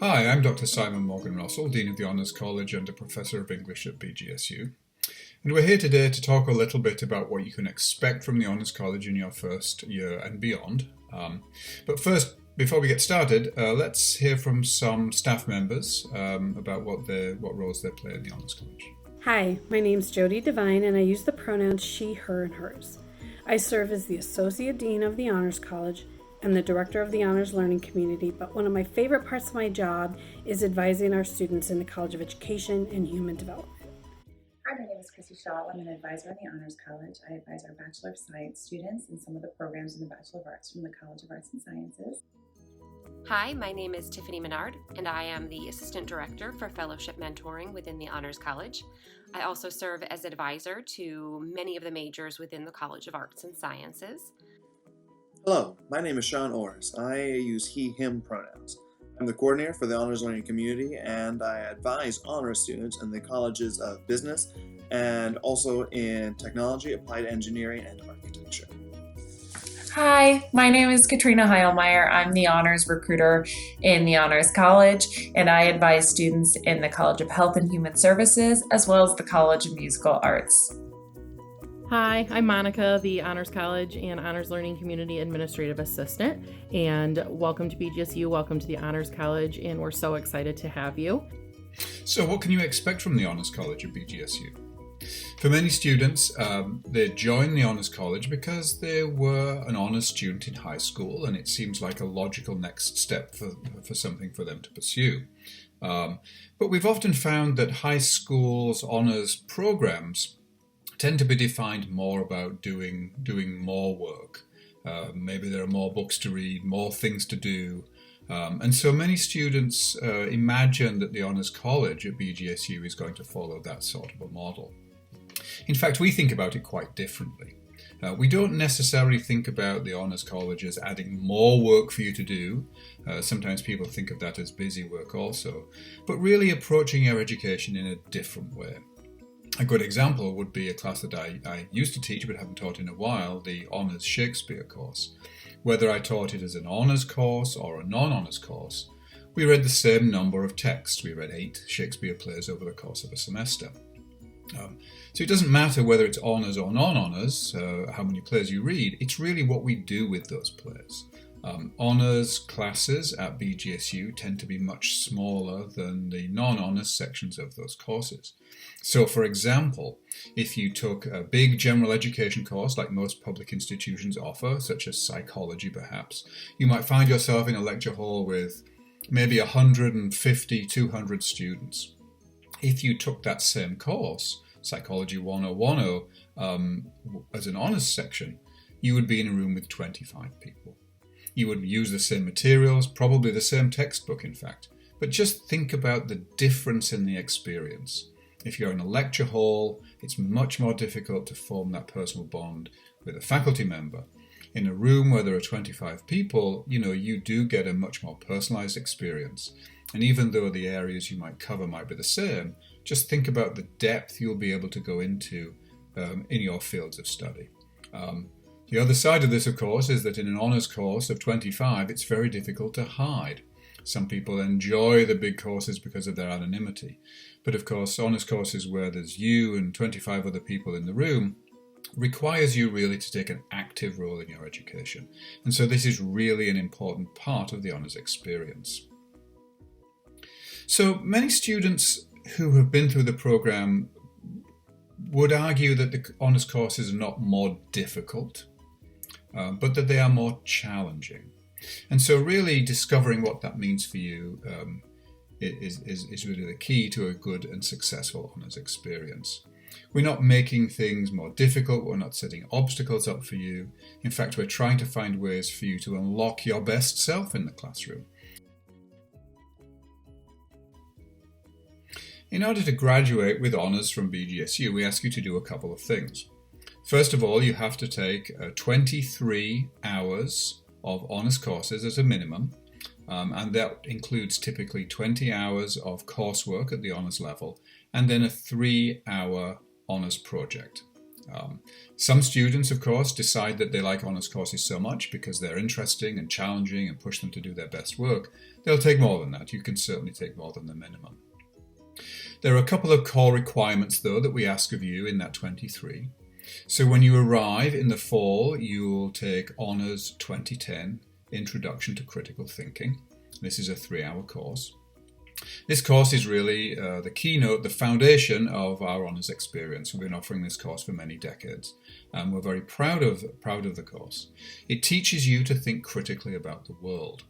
Hi, I'm Dr. Simon Morgan Russell, Dean of the Honours College and a Professor of English at BGSU. And we're here today to talk a little bit about what you can expect from the Honours College in your first year and beyond. But first, before we get started, let's hear from some staff members about what roles they play in the Honours College. Hi, my name's Jody Devine and I use the pronouns she, her, and hers. I serve as the Associate Dean of the Honors College and the Director of the Honors Learning Community, but one of my favorite parts of my job is advising our students in the College of Education and Human Development. Hi, my name is Chrissy Shaw. I'm an advisor in the Honors College. I advise our Bachelor of Science students in some of the programs in the Bachelor of Arts from the College of Arts and Sciences. Hi, my name is Tiffany Menard, and I am the Assistant Director for Fellowship Mentoring within the Honors College. I also serve as advisor to many of the majors within the College of Arts and Sciences. Hello, my name is Sean Orrs. I use he, him pronouns. I'm the coordinator for the Honors Learning Community, and I advise honors students in the colleges of business and also in technology, applied engineering, and architecture. Hi, my name is Katrina Heilmeyer. I'm the honors recruiter in the Honors College, and I advise students in the College of Health and Human Services, as well as the College of Musical Arts. Hi, I'm Monica, the Honors College and Honors Learning Community Administrative Assistant, and welcome to BGSU, welcome to the Honors College, and we're so excited to have you. So what can you expect from the Honours College at BGSU? For many students, they join the Honours College because they were an honours student in high school, and it seems like a logical next step for something for them to pursue. But we've often found that high school's honours programs tend to be defined more about doing more work. Maybe there are more books to read, more things to do. And so many students imagine that the Honours College at BGSU is going to follow that sort of a model. In fact, we think about it quite differently. We don't necessarily think about the Honours College as adding more work for you to do. Sometimes people think of that as busy work also, but really approaching your education in a different way. A good example would be a class that I used to teach but haven't taught in a while, the Honours Shakespeare course. Whether I taught it as an honours course or a non-honours course, we read the same number of texts. We read 8 Shakespeare plays over the course of a semester. So it doesn't matter whether it's honours or non-honours, how many plays you read, it's really what we do with those plays. Honours classes at BGSU tend to be much smaller than the non-honours sections of those courses. So for example, if you took a big general education course like most public institutions offer, such as psychology perhaps, you might find yourself in a lecture hall with maybe 150, 200 students. If you took that same course, Psychology 1010, as an honours section, you would be in a room with 25 people. You would use the same materials, probably the same textbook in fact, but just think about the difference in the experience. If you're in a lecture hall, it's much more difficult to form that personal bond with a faculty member. In a room where there are 25 people, you do get a much more personalised experience. And even though the areas you might cover might be the same, just think about the depth you'll be able to go into in your fields of study. The other side of this, of course, is that in an honours course of 25, it's very difficult to hide. Some people enjoy the big courses because of their anonymity. But of course, honours courses where there's you and 25 other people in the room requires you really to take an active role in your education. And so this is really an important part of the honours experience. So many students who have been through the program would argue that the honours courses are not more difficult, but that they are more challenging. And so really discovering what that means for you is really the key to a good and successful honours experience. We're not making things more difficult, we're not setting obstacles up for you. In fact, we're trying to find ways for you to unlock your best self in the classroom. In order to graduate with honours from BGSU, we ask you to do a couple of things. First of all, you have to take 23 hours of honours courses as a minimum, and that includes typically 20 hours of coursework at the honours level, and then a 3-hour honours project. Some students, of course, decide that they like honours courses so much because they're interesting and challenging and push them to do their best work. They'll take more than that. You can certainly take more than the minimum. There are a couple of core requirements, though, that we ask of you in that 23. So when you arrive in the fall, you'll take Honours 2010, Introduction to Critical Thinking. This is a 3-hour course. This course is really the keynote, the foundation of our honours experience. We've been offering this course for many decades, and we're very proud of the course. It teaches you to think critically about the world.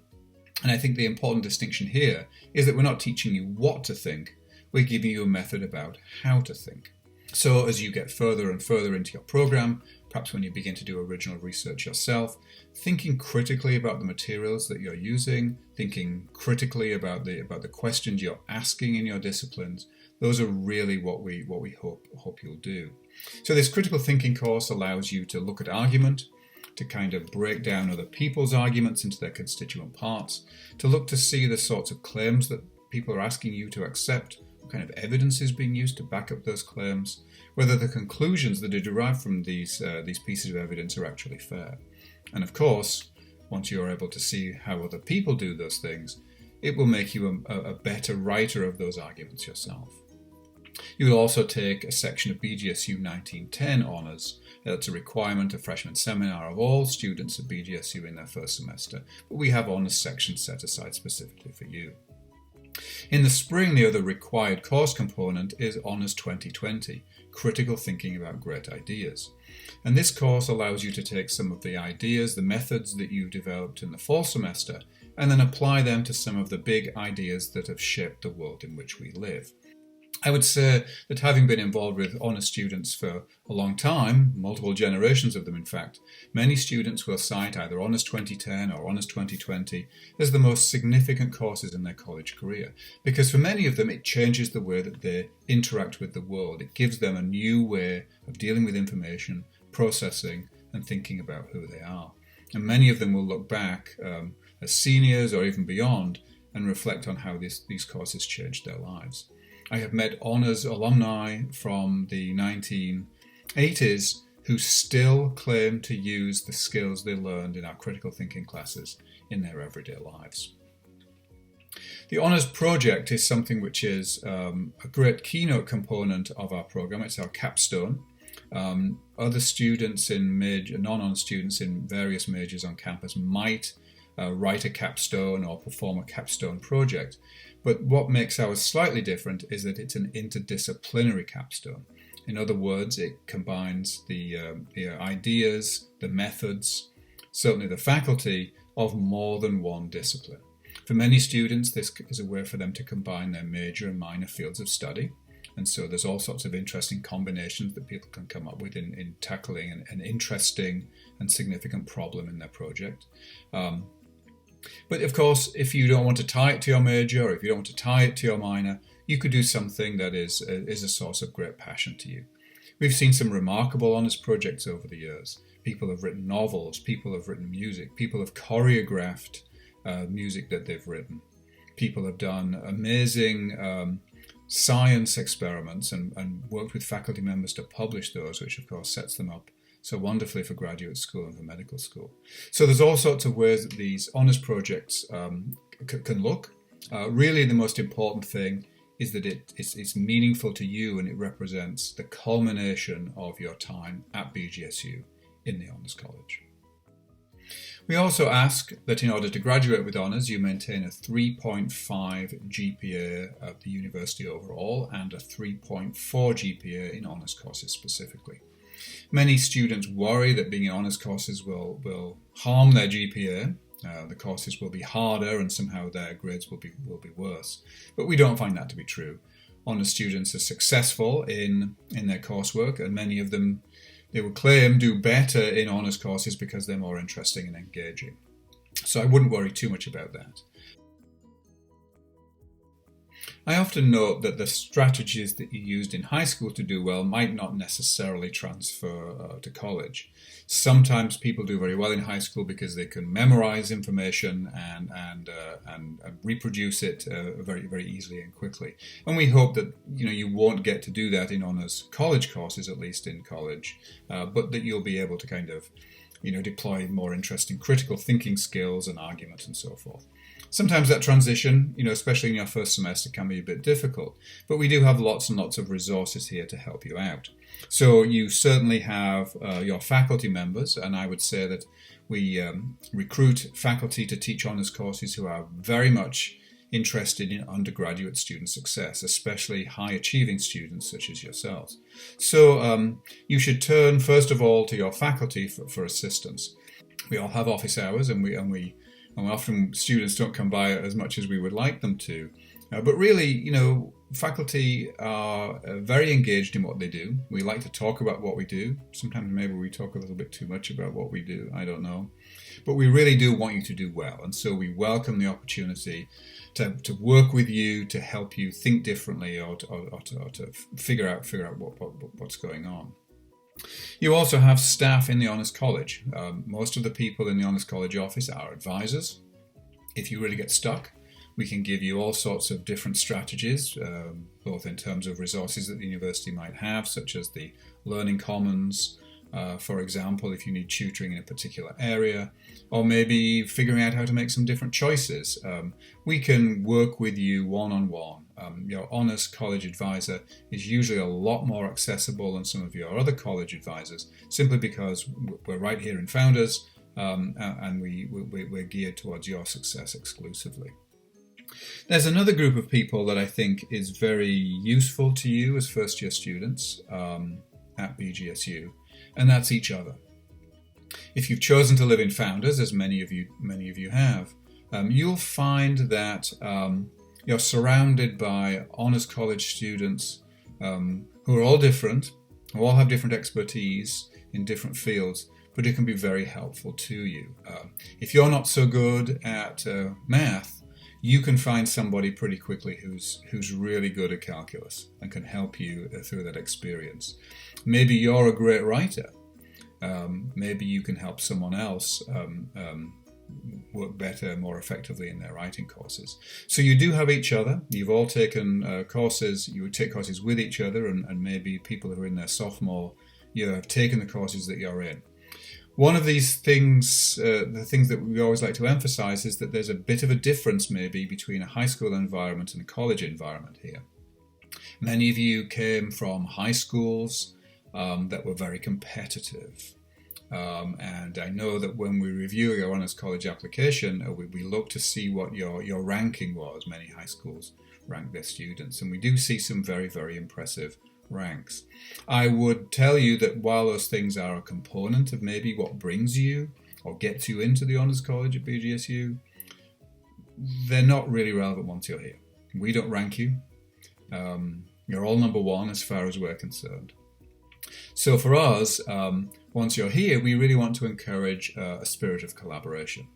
And I think the important distinction here is that we're not teaching you what to think, we're giving you a method about how to think. So as you get further and further into your program, perhaps when you begin to do original research yourself, thinking critically about the materials that you're using, thinking critically about the questions you're asking in your disciplines, those are really what we hope you'll do. So this critical thinking course allows you to look at argument, to kind of break down other people's arguments into their constituent parts, to look to see the sorts of claims that people are asking you to accept, what kind of evidence is being used to back up those claims, whether the conclusions that are derived from these pieces of evidence are actually fair. And of course, once you're able to see how other people do those things, it will make you a better writer of those arguments yourself. You will also take a section of BGSU 1910 honours. That's a requirement, a freshman seminar of all students at BGSU in their first semester, but we have honours sections set aside specifically for you. In the spring, the other required course component is Honours 2020, Critical Thinking About Great Ideas. And this course allows you to take some of the ideas, the methods that you developed in the fall semester, and then apply them to some of the big ideas that have shaped the world in which we live. I would say that having been involved with honours students for a long time, multiple generations of them in fact, many students will cite either Honours 2010 or Honours 2020 as the most significant courses in their college career, because for many of them it changes the way that they interact with the world. It gives them a new way of dealing with information, processing and thinking about who they are. And many of them will look back as seniors or even beyond and reflect on how these courses changed their lives. I have met honours alumni from the 1980s who still claim to use the skills they learned in our critical thinking classes in their everyday lives. The honours project is something which is a great keynote component of our program. It's our capstone. Other students non-honours students in various majors on campus might write a capstone or perform a capstone project. But what makes ours slightly different is that it's an interdisciplinary capstone. In other words, it combines the ideas, the methods, certainly the faculty of more than one discipline. For many students, this is a way for them to combine their major and minor fields of study. And so there's all sorts of interesting combinations that people can come up with in tackling an interesting and significant problem in their project. But of course, if you don't want to tie it to your major or if you don't want to tie it to your minor, you could do something that is a source of great passion to you. We've seen some remarkable honours projects over the years. People have written novels, people have written music, people have choreographed music that they've written. People have done amazing science experiments and worked with faculty members to publish those, which of course sets them up so wonderfully for graduate school and for medical school. So there's all sorts of ways that these honours projects can look. Really the most important thing is that it's meaningful to you and it represents the culmination of your time at BGSU in the Honours College. We also ask that in order to graduate with honours, you maintain a 3.5 GPA at the university overall and a 3.4 GPA in honours courses specifically. Many students worry that being in honours courses will harm their GPA. The courses will be harder and somehow their grades will be worse. But we don't find that to be true. Honours students are successful in their coursework, and many of them, they will claim, do better in honours courses because they're more interesting and engaging. So I wouldn't worry too much about that. I often note that the strategies that you used in high school to do well might not necessarily transfer to college. Sometimes people do very well in high school because they can memorize information and reproduce it very, very easily and quickly. And we hope that you won't get to do that in honors college courses, at least in college, but that you'll be able to kind of deploy more interesting critical thinking skills and argument and so forth. Sometimes that transition, especially in your first semester, can be a bit difficult, but we do have lots and lots of resources here to help you out. So you certainly have your faculty members, and I would say that we recruit faculty to teach honors courses who are very much interested in undergraduate student success, especially high-achieving students such as yourselves. So you should turn, first of all, to your faculty for assistance. We all have office hours, and often students don't come by as much as we would like them to. But really, faculty are very engaged in what they do. We like to talk about what we do. Sometimes maybe we talk a little bit too much about what we do. I don't know. But we really do want you to do well. And so we welcome the opportunity to work with you, to help you think differently, or to figure out what's going on. You also have staff in the Honours College. Most of the people in the Honours College office are advisors. If you really get stuck, we can give you all sorts of different strategies, both in terms of resources that the university might have, such as the Learning Commons, for example, if you need tutoring in a particular area, or maybe figuring out how to make some different choices. We can work with you one-on-one. Your Honours College advisor is usually a lot more accessible than some of your other college advisors, simply because we're right here in Founders, and we're geared towards your success exclusively. There's another group of people that I think is very useful to you as first-year students at BGSU, and that's each other. If you've chosen to live in Founders, as many of you have, you'll find that you're surrounded by Honours College students who are all different, who all have different expertise in different fields, but it can be very helpful to you. If you're not so good at math, you can find somebody pretty quickly who's really good at calculus and can help you through that experience. Maybe you're a great writer. Maybe you can help someone else work better, more effectively in their writing courses. So you do have each other. You've all taken courses. You would take courses with each other, and maybe people who are in their sophomore year have taken the courses that you're in. One of these things, the things that we always like to emphasize, is that there's a bit of a difference maybe between a high school environment and a college environment here. Many of you came from high schools that were very competitive. And I know that when we review your Honours College application, we look to see what your ranking was. Many high schools rank their students, and we do see some very, very impressive ranks. I would tell you that while those things are a component of maybe what brings you or gets you into the Honours College at BGSU, they're not really relevant once you're here. We don't rank you. You're all number one as far as we're concerned. So for us, once you're here, we really want to encourage a spirit of collaboration.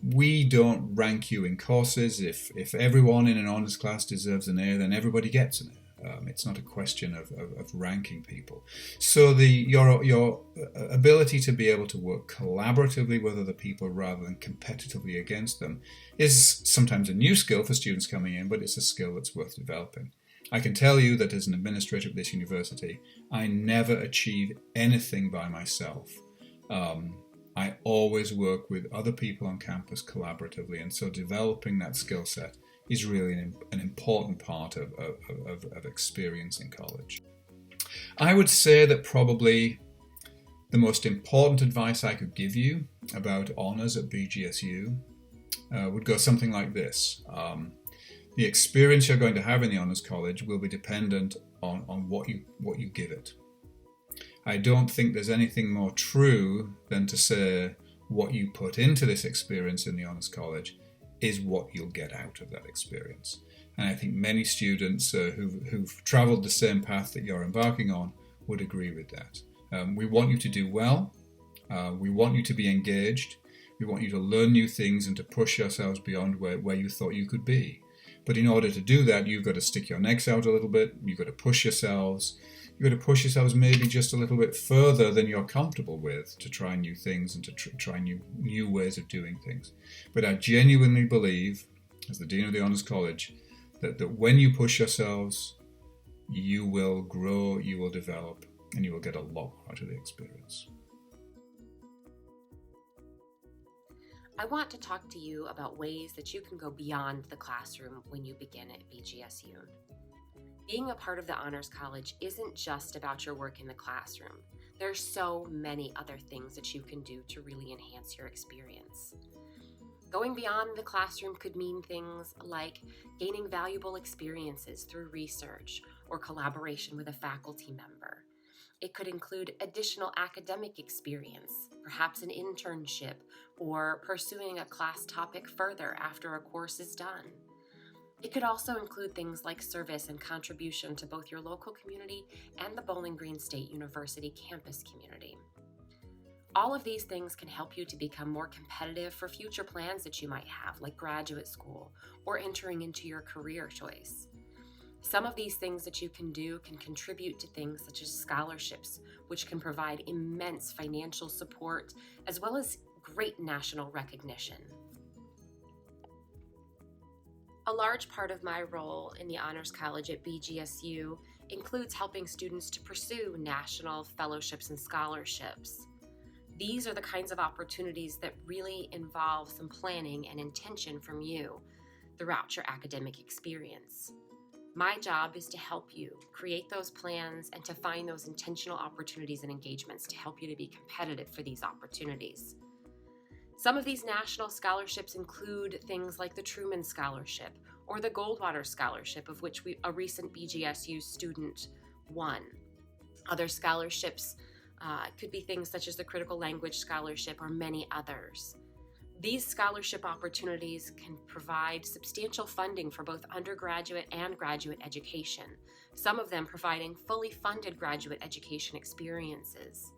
We don't rank you in courses. If everyone in an honours class deserves an A, then everybody gets an A. It's not a question of ranking people. So your ability to be able to work collaboratively with other people rather than competitively against them is sometimes a new skill for students coming in, but it's a skill that's worth developing. I can tell you that as an administrator of this university, I never achieve anything by myself. I always work with other people on campus collaboratively, and so developing that skill set is really an important part of experience in college. I would say that probably the most important advice I could give you about honours at BGSU would go something like this. The experience you're going to have in the Honours College will be dependent on what you give it. I don't think there's anything more true than to say what you put into this experience in the Honours College is what you'll get out of that experience. And I think many students who've travelled the same path that you're embarking on would agree with that. We want you to do well. We want you to be engaged. We want you to learn new things and to push yourselves beyond where you thought you could be. But in order to do that, you've got to stick your necks out a little bit. You've got to push yourselves. You've got to push yourselves maybe just a little bit further than you're comfortable with to try new things and to try new ways of doing things. But I genuinely believe, as the Dean of the Honors College, that when you push yourselves, you will grow, you will develop, and you will get a lot out of the experience. I want to talk to you about ways that you can go beyond the classroom when you begin at BGSU. Being a part of the Honors College isn't just about your work in the classroom. There are so many other things that you can do to really enhance your experience. Going beyond the classroom could mean things like gaining valuable experiences through research or collaboration with a faculty member. It could include additional academic experience, perhaps an internship, or pursuing a class topic further after a course is done. It could also include things like service and contribution to both your local community and the Bowling Green State University campus community. All of these things can help you to become more competitive for future plans that you might have, like graduate school or entering into your career choice. Some of these things that you can do can contribute to things such as scholarships, which can provide immense financial support as well as great national recognition. A large part of my role in the Honors College at BGSU includes helping students to pursue national fellowships and scholarships. These are the kinds of opportunities that really involve some planning and intention from you throughout your academic experience. My job is to help you create those plans and to find those intentional opportunities and engagements to help you to be competitive for these opportunities. Some of these national scholarships include things like the Truman Scholarship or the Goldwater Scholarship, of which a recent BGSU student won. Other scholarships could be things such as the Critical Language Scholarship or many others. These scholarship opportunities can provide substantial funding for both undergraduate and graduate education, some of them providing fully funded graduate education experiences.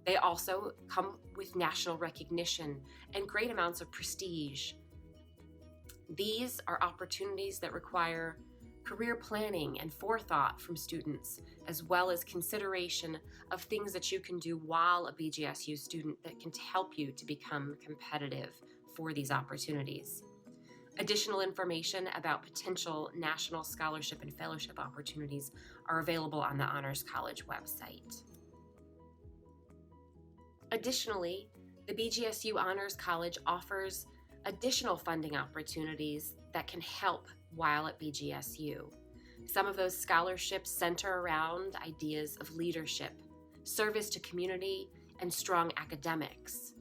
They also come with national recognition and great amounts of prestige. These are opportunities that require career planning and forethought from students, as well as consideration of things that you can do while a BGSU student that can help you to become competitive for these opportunities. Additional information about potential national scholarship and fellowship opportunities are available on the Honors College website. Additionally, the BGSU Honors College offers additional funding opportunities that can help while at BGSU. Some of those scholarships center around ideas of leadership, service to community, and strong academics.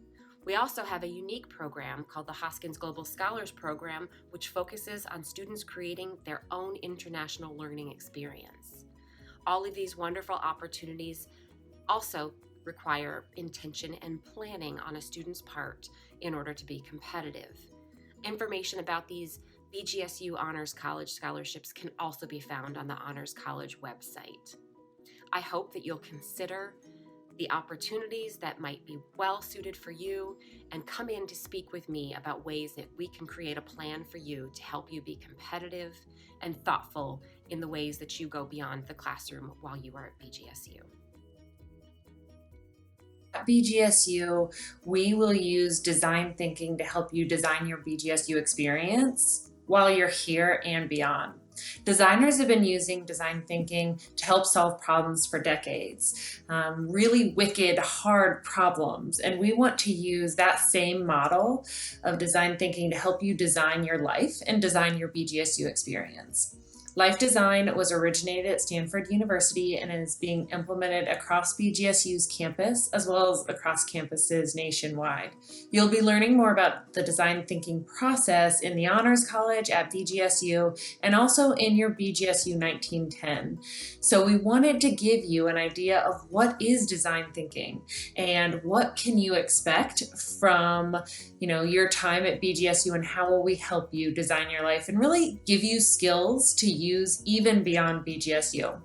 We also have a unique program called the Hoskins Global Scholars Program, which focuses on students creating their own international learning experience. All of these wonderful opportunities also require intention and planning on a student's part in order to be competitive. Information about these BGSU Honors College scholarships can also be found on the Honors College website. I hope that you'll consider the opportunities that might be well suited for you and come in to speak with me about ways that we can create a plan for you to help you be competitive and thoughtful in the ways that you go beyond the classroom while you are at BGSU. At BGSU, we will use design thinking to help you design your BGSU experience while you're here and beyond. Designers have been using design thinking to help solve problems for decades, really wicked, hard problems. And we want to use that same model of design thinking to help you design your life and design your BGSU experience. Life design was originated at Stanford University and is being implemented across BGSU's campus as well as across campuses nationwide. You'll be learning more about the design thinking process in the Honors College at BGSU and also in your BGSU 1910. So we wanted to give you an idea of what is design thinking and what can you expect from your time at BGSU and how will we help you design your life and really give you skills to use even beyond BGSU.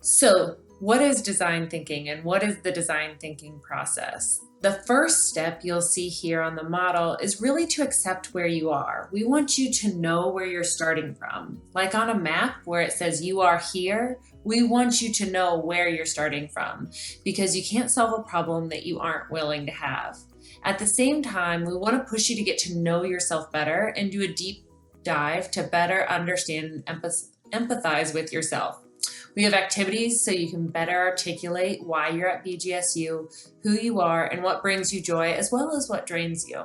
So what is design thinking and what is the design thinking process? The first step you'll see here on the model is really to accept where you are. We want you to know where you're starting from. Like on a map where it says you are here, we want you to know where you're starting from because you can't solve a problem that you aren't willing to have. At the same time, we want to push you to get to know yourself better and do a deep dive to better understand and empathize with yourself. We have activities so you can better articulate why you're at BGSU, who you are, and what brings you joy, as well as what drains you.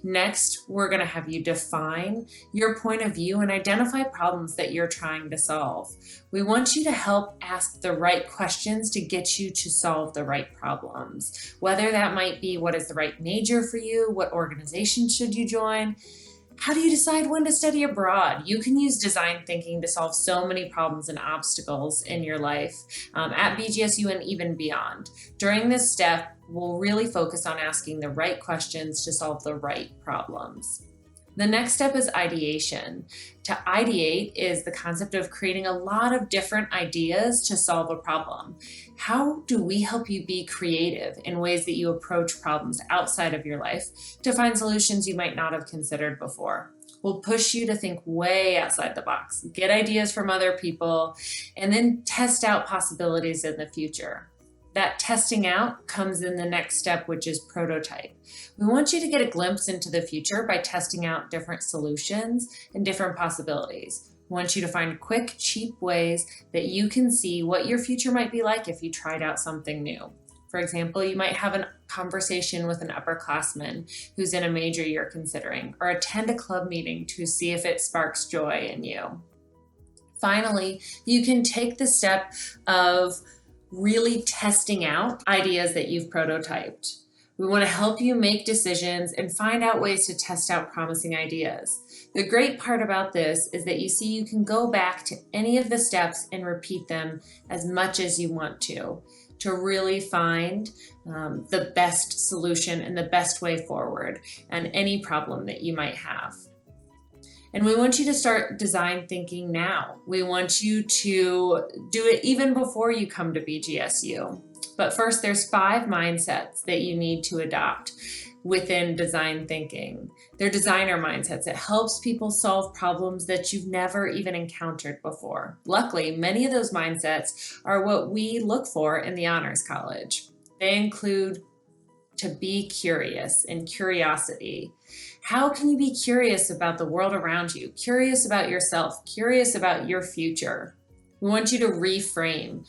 Next, we're going to have you define your point of view and identify problems that you're trying to solve. We want you to help ask the right questions to get you to solve the right problems. Whether that might be what is the right major for you, what organization should you join, how do you decide when to study abroad? You can use design thinking to solve so many problems and obstacles in your life at BGSU and even beyond. During this step, we'll really focus on asking the right questions to solve the right problems. The next step is ideation. To ideate is the concept of creating a lot of different ideas to solve a problem. How do we help you be creative in ways that you approach problems outside of your life to find solutions you might not have considered before? We'll push you to think way outside the box, get ideas from other people, and then test out possibilities in the future. That testing out comes in the next step, which is prototype. We want you to get a glimpse into the future by testing out different solutions and different possibilities. We want you to find quick, cheap ways that you can see what your future might be like if you tried out something new. For example, you might have a conversation with an upperclassman who's in a major you're considering, or attend a club meeting to see if it sparks joy in you. Finally, you can take the step of really testing out ideas that you've prototyped. We want to help you make decisions and find out ways to test out promising ideas. The great part about this is that you can go back to any of the steps and repeat them as much as you want to really find the best solution and the best way forward and any problem that you might have. And we want you to start design thinking now. We want you to do it even before you come to BGSU. But first, there's 5 mindsets that you need to adopt within design thinking. They're designer mindsets. It helps people solve problems that you've never even encountered before. Luckily, many of those mindsets are what we look for in the Honors College. They include to be curious and curiosity. How can you be curious about the world around you, curious about yourself, curious about your future? We want you to reframe.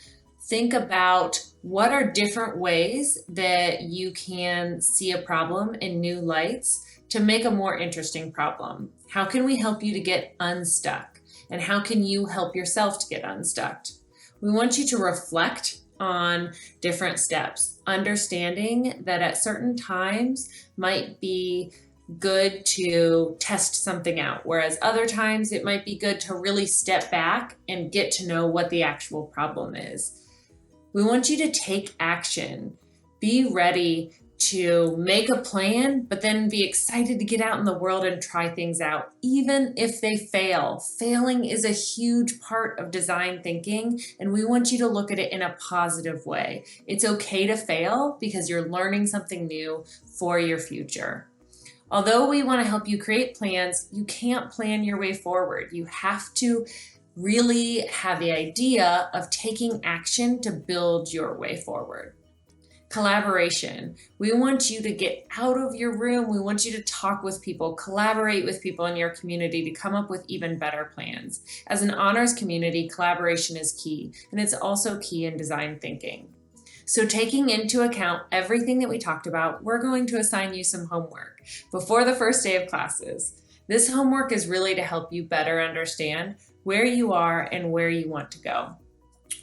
Think about what are different ways that you can see a problem in new lights to make a more interesting problem. How can we help you to get unstuck? And how can you help yourself to get unstuck? We want you to reflect on different steps, understanding that at certain times might be good to test something out, whereas other times it might be good to really step back and get to know what the actual problem is. We want you to take action. Be ready to make a plan, but then be excited to get out in the world and try things out, even if they fail. Failing is a huge part of design thinking, and we want you to look at it in a positive way. It's okay to fail because you're learning something new for your future. Although we want to help you create plans, you can't plan your way forward. You have to really have the idea of taking action to build your way forward. Collaboration. We want you to get out of your room. We want you to talk with people, collaborate with people in your community to come up with even better plans. As an honors community, collaboration is key, and it's also key in design thinking. So taking into account everything that we talked about, we're going to assign you some homework before the first day of classes. This homework is really to help you better understand where you are and where you want to go.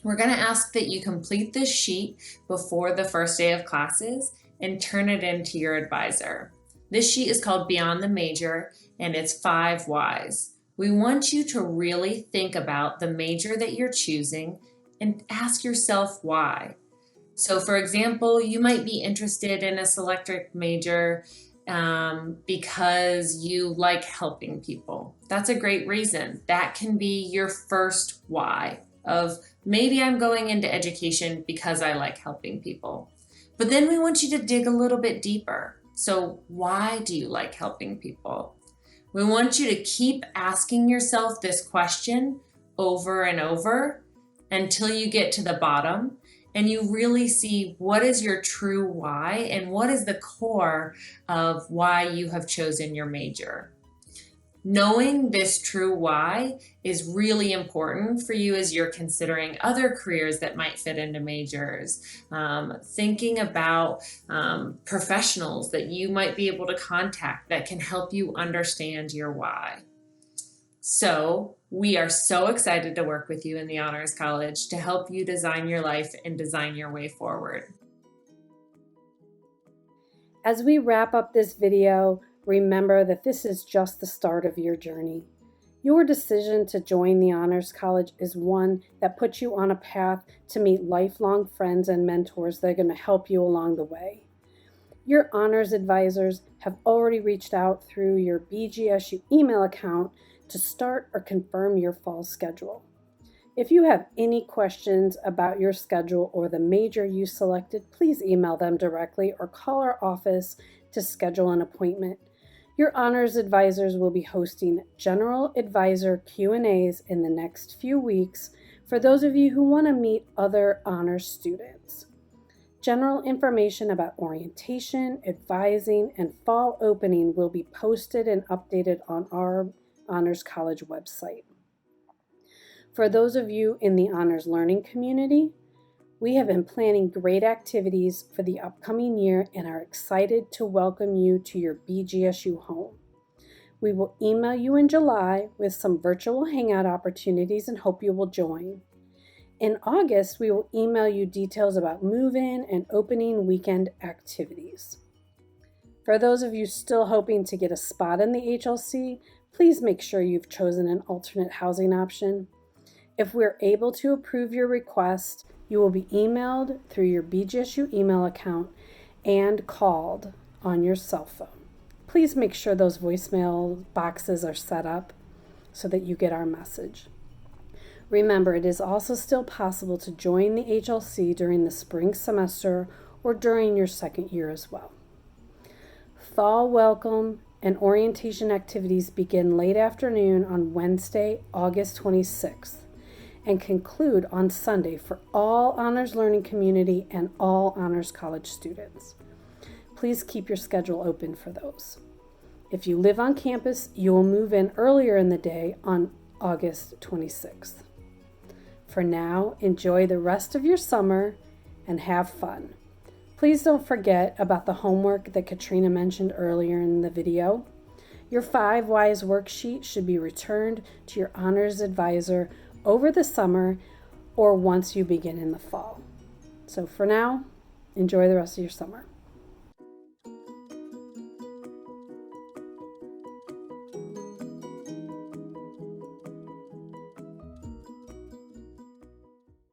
We're going to ask that you complete this sheet before the first day of classes and turn it in to your advisor. This sheet is called Beyond the Major, and it's 5 whys. We want you to really think about the major that you're choosing and ask yourself why. So for example, you might be interested in a selectric major because you like helping people. That's a great reason. That can be your first why of maybe I'm going into education because I like helping people. But then we want you to dig a little bit deeper. So why do you like helping people? We want you to keep asking yourself this question over and over until you get to the bottom and you really see what is your true why and what is the core of why you have chosen your major. Knowing this true why is really important for you as you're considering other careers that might fit into majors. Thinking about professionals that you might be able to contact that can help you understand your why. So we are so excited to work with you in the Honors College to help you design your life and design your way forward. As we wrap up this video, remember that this is just the start of your journey. Your decision to join the Honors College is one that puts you on a path to meet lifelong friends and mentors that are going to help you along the way. Your honors advisors have already reached out through your BGSU email account to start or confirm your fall schedule. If you have any questions about your schedule or the major you selected, please email them directly or call our office to schedule an appointment. Your honors advisors will be hosting general advisor Q&As in the next few weeks for those of you who want to meet other honors students. General information about orientation, advising, and fall opening will be posted and updated on our Honors College website. For those of you in the honors learning community, we have been planning great activities for the upcoming year and are excited to welcome you to your BGSU home. We will email you in July with some virtual hangout opportunities and hope you will join. In August, we will email you details about move-in and opening weekend activities. For those of you still hoping to get a spot in the HLC, please make sure you've chosen an alternate housing option. If we're able to approve your request, you will be emailed through your BGSU email account and called on your cell phone. Please make sure those voicemail boxes are set up so that you get our message. Remember, it is also still possible to join the HLC during the spring semester or during your second year as well. Fall welcome and orientation activities begin late afternoon on Wednesday, August 26th. And conclude on Sunday for all Honors Learning Community and all Honors College students. Please keep your schedule open for those. If you live on campus, you will move in earlier in the day on August 26th. For now, enjoy the rest of your summer and have fun. Please don't forget about the homework that Katrina mentioned earlier in the video. Your 5 Whys worksheet should be returned to your honors advisor over the summer or once you begin in the fall. So for now, enjoy the rest of your summer.